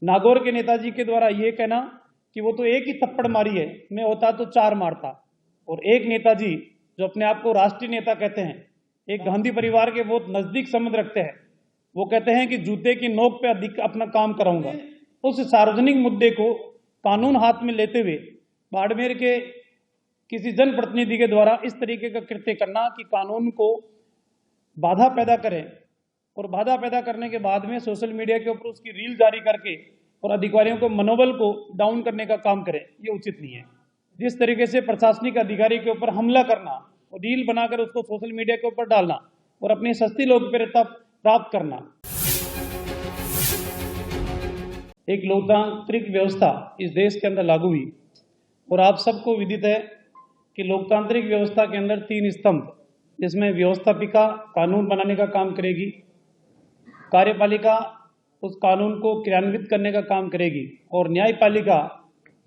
नागौर के नेताजी के द्वारा ये कहना कि वो तो एक ही थप्पड़ मारी है, मैं होता तो 4 मारता। और एक नेताजी जो अपने आप को राष्ट्रीय नेता कहते हैं, एक गांधी परिवार के बहुत नजदीक संबंध रखते हैं, वो कहते हैं कि जूते की नोक पे अधिक अपना काम कराऊंगा। उस सार्वजनिक मुद्दे को कानून हाथ में लेते हुए बाड़मेर के किसी जनप्रतिनिधि के द्वारा इस तरीके का कृत्य करना कि कानून को बाधा पैदा करें और बाधा पैदा करने के बाद में सोशल मीडिया के ऊपर उसकी रील जारी करके और अधिकारियों को मनोबल को डाउन करने का काम करें, ये उचित नहीं है। जिस तरीके से प्रशासनिक अधिकारी के ऊपर हमला करना और रील बनाकर उसको सोशल मीडिया के ऊपर डालना और अपनी सस्ती लोकप्रियता प्राप्त करना, एक लोकतांत्रिक व्यवस्था इस देश के अंदर लागू हुई और आप सबको विदित है कि लोकतांत्रिक व्यवस्था के अंदर 3 स्तंभ, जिसमें व्यवस्थापिका कानून बनाने का काम करेगी, कार्यपालिका उस कानून को क्रियान्वित करने का काम करेगी और न्यायपालिका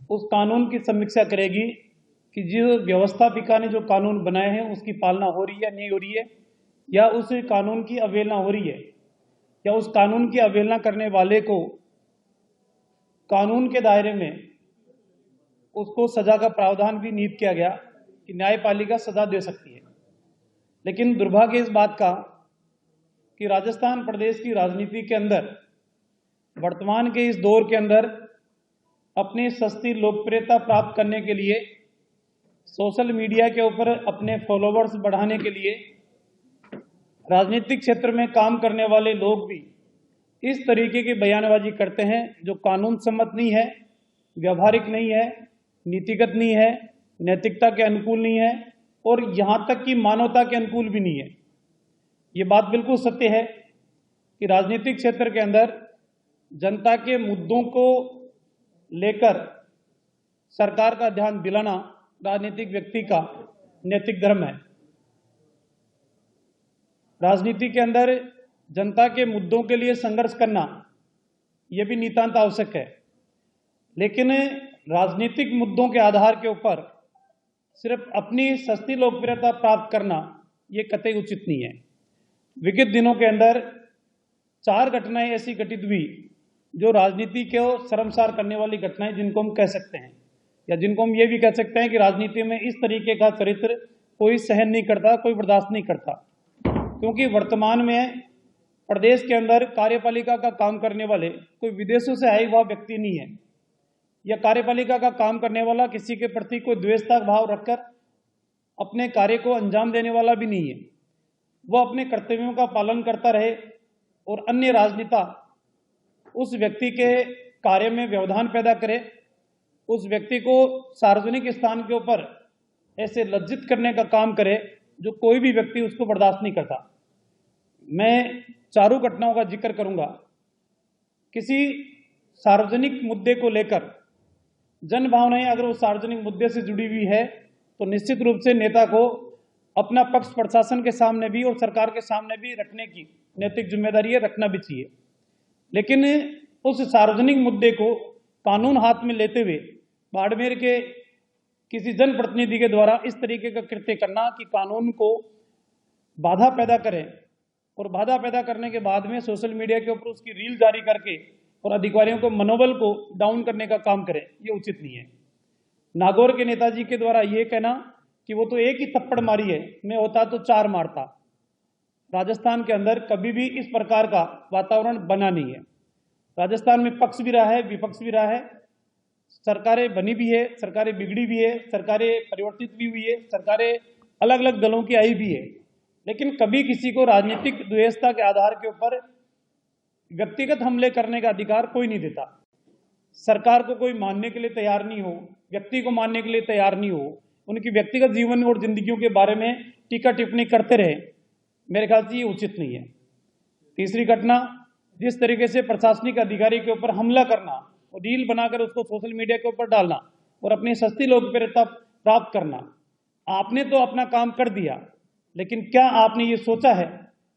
उस कानून की समीक्षा करेगी कि जो व्यवस्थापिका ने जो कानून बनाए हैं उसकी पालना हो रही है नहीं हो रही है, या उस कानून की अवहेलना हो रही है, या उस कानून की अवहेलना करने वाले को कानून के दायरे में उसको सजा का प्रावधान भी निहित किया गया कि न्यायपालिका सजा दे सकती है। लेकिन दुर्भाग्य इस बात का कि राजस्थान प्रदेश की राजनीति के अंदर वर्तमान के इस दौर के अंदर अपनी सस्ती लोकप्रियता प्राप्त करने के लिए, सोशल मीडिया के ऊपर अपने फॉलोवर्स बढ़ाने के लिए राजनीतिक क्षेत्र में काम करने वाले लोग भी इस तरीके की बयानबाजी करते हैं जो कानून सम्मत नहीं है, व्यवहारिक नहीं है, नीतिगत नहीं है, नैतिकता के अनुकूल नहीं है और यहाँ तक कि मानवता के अनुकूल भी नहीं है। ये बात बिल्कुल सत्य है कि राजनीतिक क्षेत्र के अंदर जनता के मुद्दों को लेकर सरकार का ध्यान दिलाना राजनीतिक व्यक्ति का नैतिक धर्म है। राजनीति के अंदर जनता के मुद्दों के लिए संघर्ष करना यह भी नितांत आवश्यक है, लेकिन राजनीतिक मुद्दों के आधार के ऊपर सिर्फ अपनी सस्ती लोकप्रियता प्राप्त करना ये कतई उचित नहीं है। विगत दिनों के अंदर 4 घटनाएं ऐसी घटित हुई जो राजनीति को शर्मसार करने वाली घटनाएं, जिनको हम कह सकते हैं या जिनको हम ये भी कह सकते हैं कि राजनीति में इस तरीके का चरित्र कोई सहन नहीं करता, कोई बर्दाश्त नहीं करता। क्योंकि वर्तमान में प्रदेश के अंदर कार्यपालिका का काम करने वाले कोई विदेशों से आए हुआ व्यक्ति नहीं है, या कार्यपालिका का काम करने वाला किसी के प्रति कोई द्वेषता भाव रखकर अपने कार्य को अंजाम देने वाला भी नहीं है। वह अपने कर्तव्यों का पालन करता रहे और अन्य राजनेता उस व्यक्ति के कार्य में व्यवधान पैदा करे, उस व्यक्ति को सार्वजनिक स्थान के ऊपर ऐसे लज्जित करने का काम करे जो कोई भी व्यक्ति उसको बर्दाश्त नहीं करता। मैं 4 घटनाओं का जिक्र करूंगा। किसी सार्वजनिक मुद्दे को लेकर जन भावनाएं अगर वो सार्वजनिक मुद्दे से जुड़ी हुई है तो निश्चित रूप से नेता को अपना पक्ष प्रशासन के सामने भी और सरकार के सामने भी रखने की नैतिक जिम्मेदारी है, रखना भी चाहिए। लेकिन उस सार्वजनिक मुद्दे को कानून हाथ में लेते हुए बाड़मेर के किसी जनप्रतिनिधि के द्वारा इस तरीके का कृत्य करना कि कानून को बाधा पैदा करें और बाधा पैदा करने के बाद में सोशल मीडिया के ऊपर उसकी रील जारी करके और अधिकारियों को मनोबल को डाउन करने का काम करें, ये उचित नहीं है। नागौर के नेताजी के द्वारा ये कहना कि वो तो एक ही थप्पड़ मारी है, मैं होता तो 4 मारता। राजस्थान के अंदर कभी भी इस प्रकार का वातावरण बना नहीं है। राजस्थान में पक्ष भी रहा है, विपक्ष भी रहा है, सरकारें बनी भी है, सरकारें बिगड़ी भी है, सरकारें परिवर्तित भी हुई है, सरकारें अलग अलग दलों की आई भी है, लेकिन कभी किसी को राजनीतिक द्वेषता के आधार के ऊपर व्यक्तिगत हमले करने का अधिकार कोई नहीं देता। सरकार को कोई मानने के लिए तैयार नहीं हो, व्यक्ति को मानने के लिए तैयार नहीं हो, उनकी व्यक्तिगत जीवन और जिंदगियों के बारे में टीका टिप्पणी करते रहे, मेरे ख्याल से ये उचित नहीं है। तीसरी घटना, जिस तरीके से प्रशासनिक अधिकारी के ऊपर हमला करना और रील बनाकर उसको सोशल मीडिया के ऊपर डालना और अपनी सस्ती लोकप्रियता प्राप्त करना। आपने तो अपना काम कर दिया, लेकिन क्या आपने ये सोचा है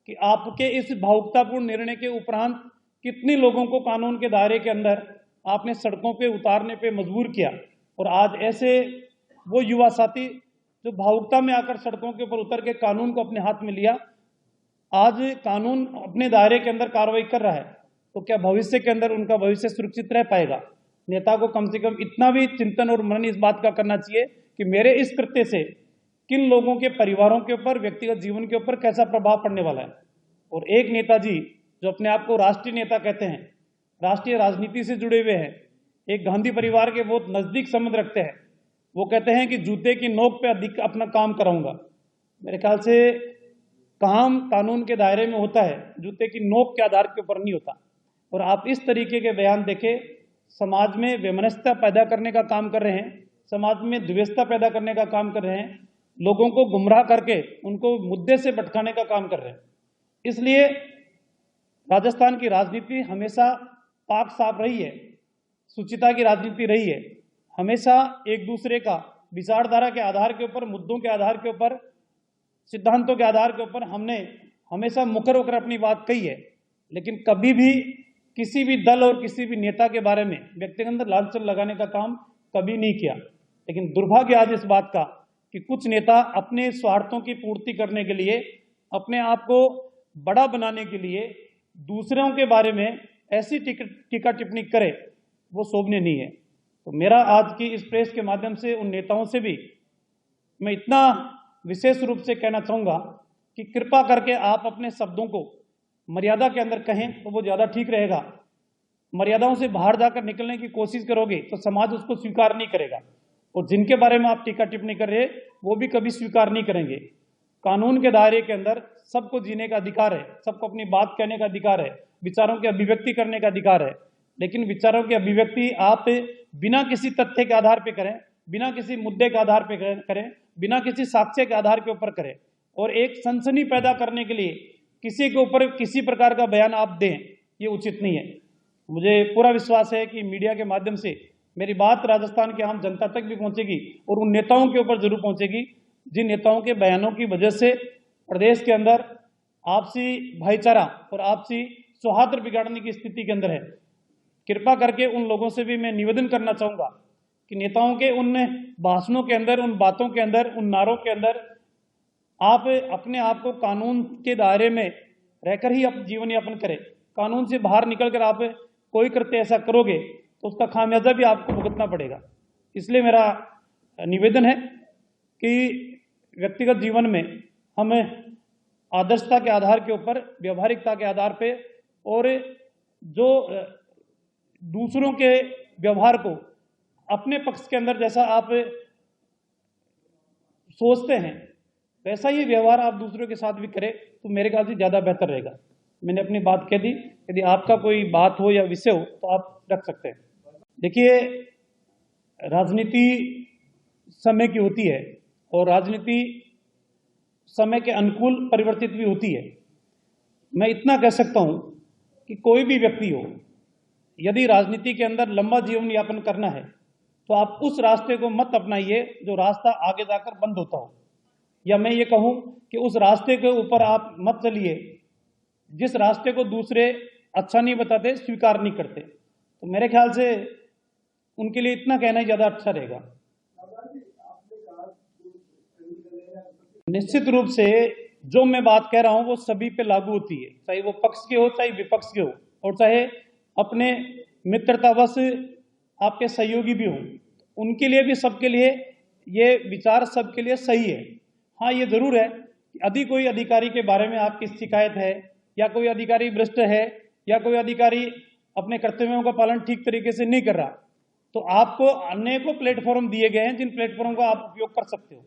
कि आपके इस भावुकतापूर्ण निर्णय के उपरांत कितने लोगों को कानून के दायरे के अंदर आपने सड़कों पे उतारने पे मजबूर किया। और आज ऐसे वो युवा साथी जो भावुकता में आकर सड़कों के ऊपर उतर के कानून को अपने हाथ में लिया, आज कानून अपने दायरे के अंदर कार्रवाई कर रहा है तो क्या भविष्य के अंदर उनका भविष्य सुरक्षित रह पाएगा? नेता को कम से कम इतना भी चिंतन और मनन इस बात का करना चाहिए कि मेरे इस कृत्य से किन लोगों के परिवारों के ऊपर, व्यक्तिगत जीवन के ऊपर कैसा प्रभाव पड़ने वाला है। और एक नेताजी जो अपने आप को राष्ट्रीय नेता कहते हैं, राष्ट्रीय राजनीति से जुड़े हुए हैं, एक गांधी परिवार के बहुत नजदीक संबंध रखते हैं, वो कहते हैं कि जूते की नोक पे अधिक अपना काम कराऊंगा। मेरे ख्याल से काम कानून के दायरे में होता है, जूते की नोक के आधार के ऊपर नहीं होता। और आप इस तरीके के बयान देखें, समाज में वैमनस्यता पैदा करने का काम कर रहे हैं, समाज में द्वेषता पैदा करने का काम कर रहे हैं, लोगों को गुमराह करके उनको मुद्दे से भटकाने का काम कर रहे हैं। इसलिए राजस्थान की राजनीति हमेशा पाक साफ रही है, सुचिता की राजनीति रही है। हमेशा एक दूसरे का विचारधारा के आधार के ऊपर, मुद्दों के आधार के ऊपर, सिद्धांतों के आधार के ऊपर हमने हमेशा मुखर होकर अपनी बात कही है। लेकिन कभी भी किसी भी दल और किसी भी नेता के बारे में व्यक्तिगत लांछन लगाने का काम कभी नहीं किया। लेकिन दुर्भाग्य आज इस बात का कि कुछ नेता अपने स्वार्थों की पूर्ति करने के लिए, अपने आप को बड़ा बनाने के लिए दूसरों के बारे में ऐसी टीका टिप्पणी करे, वो शोभनीय नहीं है। तो मेरा आज की इस प्रेस के माध्यम से उन नेताओं से भी मैं इतना विशेष रूप से कहना चाहूँगा कि कृपा करके आप अपने शब्दों को मर्यादा के अंदर कहें तो वो ज़्यादा ठीक रहेगा। मर्यादाओं से बाहर जाकर निकलने की कोशिश करोगे तो समाज उसको स्वीकार नहीं करेगा, और जिनके बारे में आप टीका टिप्पणी कर रहे हैं वो भी कभी स्वीकार नहीं करेंगे। कानून के दायरे के अंदर सबको जीने का अधिकार है, सबको अपनी बात कहने का अधिकार है, विचारों की अभिव्यक्ति करने का अधिकार है। लेकिन विचारों की अभिव्यक्ति आप बिना किसी तथ्य के आधार पर करें, बिना किसी मुद्दे के आधार पर करें, बिना किसी साक्ष्य के आधार के ऊपर करें, और एक सनसनी पैदा करने के लिए किसी के ऊपर किसी प्रकार का बयान आप दें, ये उचित नहीं है। मुझे पूरा विश्वास है कि मीडिया के माध्यम से मेरी बात राजस्थान की आम जनता तक भी पहुंचेगी और उन नेताओं के ऊपर जरूर पहुंचेगी जिन नेताओं के बयानों की वजह से प्रदेश के अंदर आपसी भाईचारा और आपसी सौहार्द बिगाड़ने की स्थिति के अंदर है। कृपा करके उन लोगों से भी मैं निवेदन करना चाहूँगा कि नेताओं के उन भाषणों के अंदर, उन बातों के अंदर, उन नारों के अंदर आप अपने आप को कानून के दायरे में रहकर ही अपना जीवन यापन करें। कानून से बाहर निकलकर आप कोई कृत्य ऐसा करोगे तो उसका खामियाजा भी आपको भुगतना पड़ेगा। इसलिए मेरा निवेदन है कि व्यक्तिगत जीवन में हम आदर्शता के आधार के ऊपर, व्यवहारिकता के आधार पे, और जो दूसरों के व्यवहार को अपने पक्ष के अंदर जैसा आप सोचते हैं वैसा ही व्यवहार आप दूसरों के साथ भी करें तो मेरे ख्याल से ज़्यादा बेहतर रहेगा। मैंने अपनी बात कह दी, यदि आपका कोई बात हो या विषय हो तो आप रख सकते हैं। देखिए, राजनीति समय की होती है और राजनीति समय के अनुकूल परिवर्तित भी होती है। मैं इतना कह सकता हूं कि कोई भी व्यक्ति हो, यदि राजनीति के अंदर लंबा जीवन यापन करना है तो आप उस रास्ते को मत अपनाइए जो रास्ता आगे जाकर बंद होता हो, या मैं ये कहूं कि उस रास्ते के ऊपर आप मत चलिए जिस रास्ते को दूसरे अच्छा नहीं बताते, स्वीकार नहीं करते। तो मेरे ख्याल से उनके लिए इतना कहना ही ज़्यादा अच्छा रहेगा। निश्चित रूप से जो मैं बात कह रहा हूं वो सभी पे लागू होती है, चाहे वो पक्ष के हो चाहे विपक्ष के हो, और चाहे अपने मित्रतावश आपके सहयोगी भी हों, उनके लिए भी, सबके लिए ये विचार सबके लिए सही है। हाँ, ये जरूर है कि यदि कोई अधिकारी के बारे में आपकी शिकायत है, या कोई अधिकारी भ्रष्ट है, या कोई अधिकारी अपने कर्तव्यों का पालन ठीक तरीके से नहीं कर रहा, तो आपको अनेकों प्लेटफॉर्म दिए गए हैं जिन प्लेटफॉर्म का आप उपयोग कर सकते हो।